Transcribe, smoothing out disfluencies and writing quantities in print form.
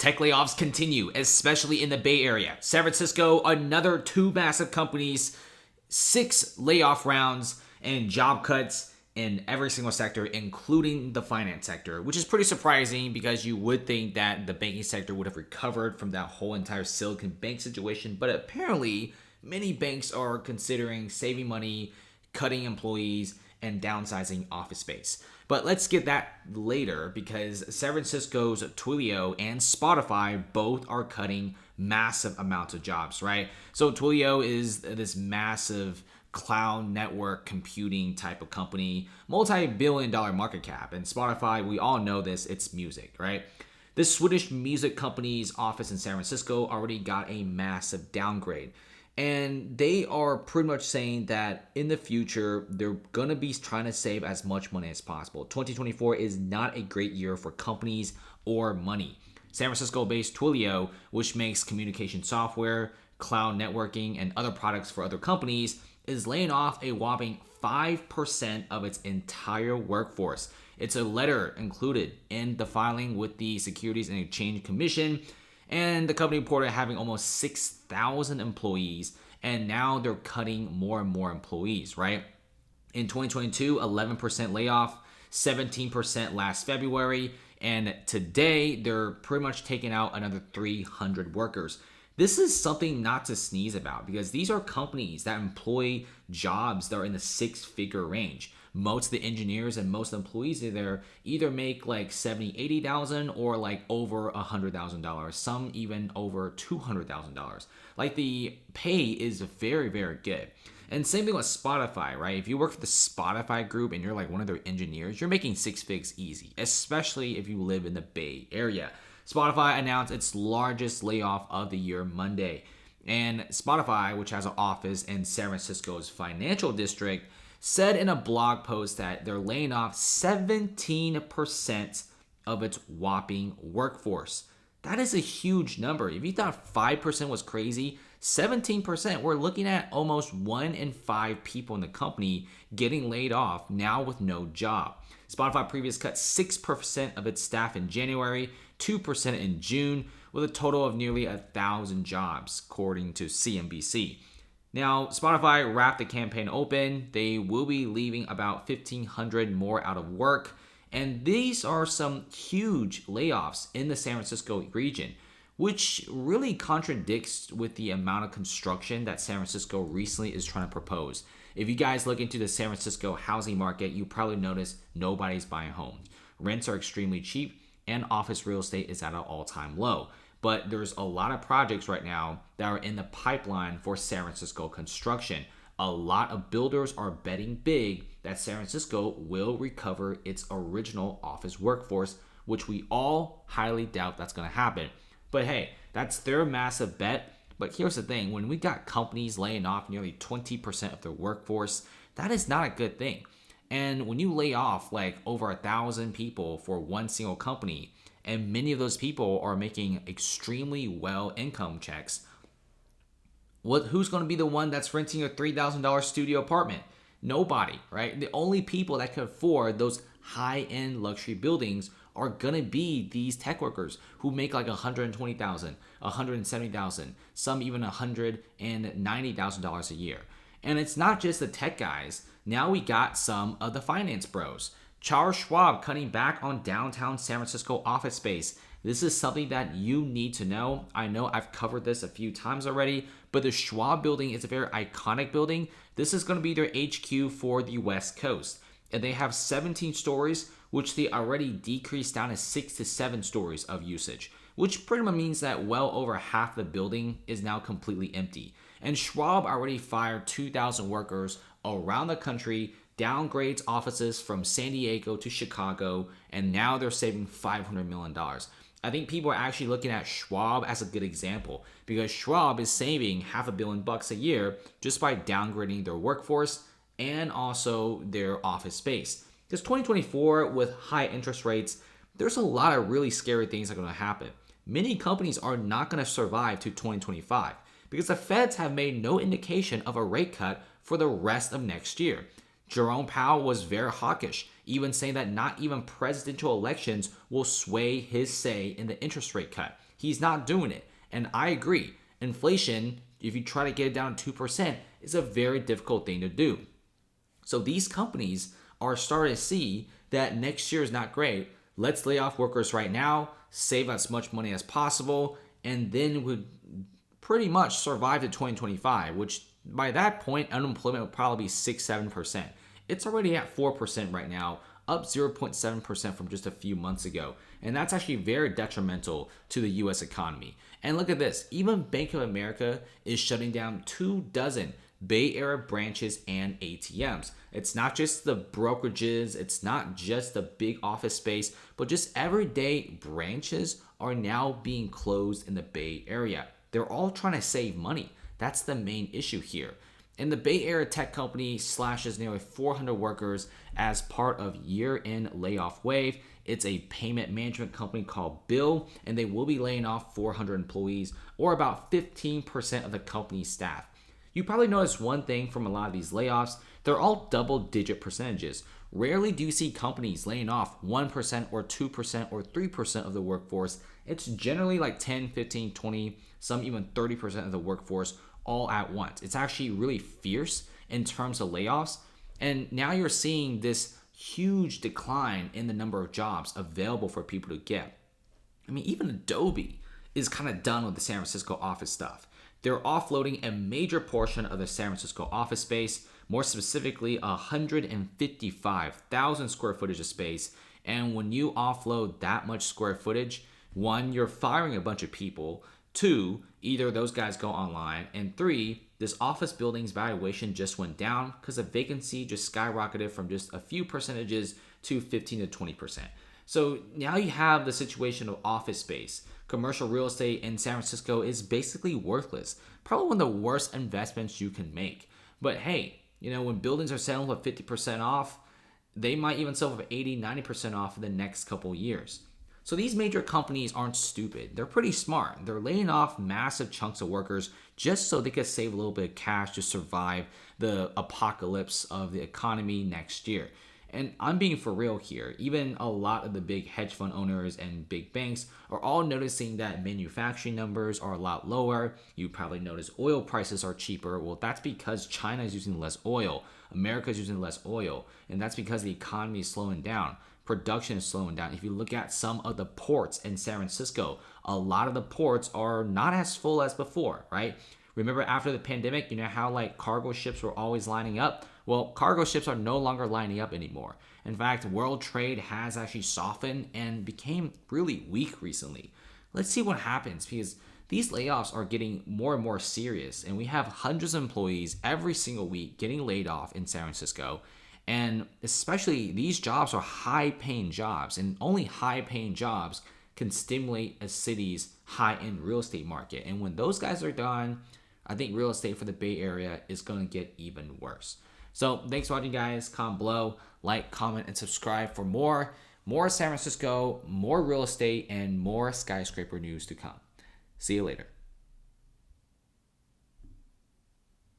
Tech layoffs continue, especially in the Bay Area. San Francisco, another 2 massive companies, 6 layoff rounds, and job cuts in every single sector, including the finance sector, which is pretty surprising because you would think that the banking sector would have recovered from that whole entire Silicon Bank situation. But apparently, many banks are considering saving money, cutting employees, and downsizing office space. But let's get that later because San Francisco's Twilio and Spotify both are cutting massive amounts of jobs, right? So Twilio is this massive cloud network computing type of company, multi-billion-dollar market cap. And Spotify, we all know this, it's music, right? This Swedish music company's office in San Francisco already got a massive downgrade. And they are pretty much saying that in the future, they're going to be trying to save as much money as possible. 2024 is not a great year for companies or money. San Francisco-based Twilio, which makes communication software, cloud networking, and other products for other companies, is laying off a whopping 5% of its entire workforce. It's a letter included in the filing with the Securities and Exchange Commission. And the company reported having almost 6,000 employees, and now they're cutting more and more employees, right? In 2022, 11% layoff, 17% last February, and today they're pretty much taking out another 300 workers. This is something not to sneeze about because these are companies that employ jobs that are in the 6-figure range. Most of the engineers and most employees there either make like $70,000, $80,000 or like over $100,000. Some even over $200,000. Like the pay is very, very good. And same thing with Spotify, right? If you work for the Spotify group and you're like one of their engineers, you're making 6 figures easy, especially if you live in the Bay Area. Spotify announced its largest layoff of the year Monday. And Spotify, which has an office in San Francisco's financial district, said in a blog post that they're laying off 17% of its whopping workforce. That is a huge number. If you thought 5% was crazy, 17%, we're looking at almost 1 in 5 people in the company getting laid off now with no job. Spotify previously cut 6% of its staff in January, 2% in June, with a total of nearly 1,000 jobs, according to CNBC. Now, Spotify wrapped the campaign open. They will be leaving about 1,500 more out of work. And these are some huge layoffs in the San Francisco region, which really contradicts with the amount of construction that San Francisco recently is trying to propose. If you guys look into the San Francisco housing market, you probably notice nobody's buying homes. Rents are extremely cheap and office real estate is at an all-time low. But there's a lot of projects right now that are in the pipeline for San Francisco construction. A lot of builders are betting big that San Francisco will recover its original office workforce, which we all highly doubt that's going to happen. But hey, that's their massive bet. But here's the thing, when we got companies laying off nearly 20% of their workforce, that is not a good thing. And when you lay off like over 1,000 people for one single company, and many of those people are making extremely well income checks, who's going to be the one that's renting a $3,000 studio apartment? Nobody, right? The only people that can afford those high-end luxury buildings are going to be these tech workers who make like $120,000, $170,000, some even $190,000 a year. And it's not just the tech guys. Now we got some of the finance bros. Charles Schwab cutting back on downtown San Francisco office space. This is something that you need to know. I know I've covered this a few times already, but the Schwab building is a very iconic building. This is going to be their HQ for the West Coast. And they have 17 stories, which they already decreased down to 6 to 7 stories of usage, which pretty much means that well over half the building is now completely empty. And Schwab already fired 2,000 workers around the country, downgrades offices from San Diego to Chicago, and now they're saving $500 million. I think people are actually looking at Schwab as a good example because Schwab is saving $500 million a year just by downgrading their workforce and also their office space. Because 2024, with high interest rates, there's a lot of really scary things that are going to happen. Many companies are not going to survive to 2025 because the Feds have made no indication of a rate cut for the rest of next year. Jerome Powell was very hawkish. even saying that not even presidential elections will sway his say in the interest rate cut. He's not doing it. And I agree. Inflation, if you try to get it down to 2%, is a very difficult thing to do. So these companies are starting to see that next year is not great. Let's lay off workers right now, save as much money as possible, and then would pretty much survive to 2025, which by that point, unemployment will probably be 6-7%. It's already at 4% right now, up 0.7% from just a few months ago. And that's actually very detrimental to the US economy. And look at this, even Bank of America is shutting down 24 Bay Area branches and ATMs. It's not just the brokerages, it's not just the big office space, but just everyday branches are now being closed in the Bay Area. They're all trying to save money. That's the main issue here. And the Bay Area tech company slashes nearly 400 workers as part of year-end layoff wave. It's a payment management company called Bill, and they will be laying off 400 employees, or about 15% of the company's staff. You probably noticed one thing from a lot of these layoffs. They're all double-digit percentages. Rarely do you see companies laying off 1% or 2% or 3% of the workforce. It's generally like 10, 15, 20, some even 30% of the workforce all at once. It's actually really fierce in terms of layoffs. And now you're seeing this huge decline in the number of jobs available for people to get. I mean, even Adobe is kind of done with the San Francisco office stuff. They're offloading a major portion of the San Francisco office space, more specifically 155,000 square footage of space. And when you offload that much square footage, one, you're firing a bunch of people. Two, either those guys go online. And three, this office building's valuation just went down because the vacancy just skyrocketed from just a few percentages to 15 to 20%. So now you have the situation of office space. Commercial real estate in San Francisco is basically worthless. Probably one of the worst investments you can make. But hey, when buildings are selling for 50% off, they might even sell for 80, 90% off in the next couple years. So these major companies aren't stupid. They're pretty smart. They're laying off massive chunks of workers just so they can save a little bit of cash to survive the apocalypse of the economy next year. And I'm being for real here. Even a lot of the big hedge fund owners and big banks are all noticing that manufacturing numbers are a lot lower. You probably notice oil prices are cheaper. Well, that's because China is using less oil. America is using less oil. And that's because the economy is slowing down. Production is slowing down. If you look at some of the ports in San Francisco, a lot of the ports are not as full as before, right? Remember after the pandemic, how cargo ships were always lining up? Well, cargo ships are no longer lining up anymore. In fact, world trade has actually softened and became really weak recently. Let's see what happens because these layoffs are getting more and more serious, and we have hundreds of employees every single week getting laid off in San Francisco. And especially these jobs are high-paying jobs, and only high-paying jobs can stimulate a city's high-end real estate market. And when those guys are done, I think real estate for the Bay Area is going to get even worse. So thanks for watching, guys. Comment below, like, comment, and subscribe for more San Francisco, more real estate, and more skyscraper news to come. See you later.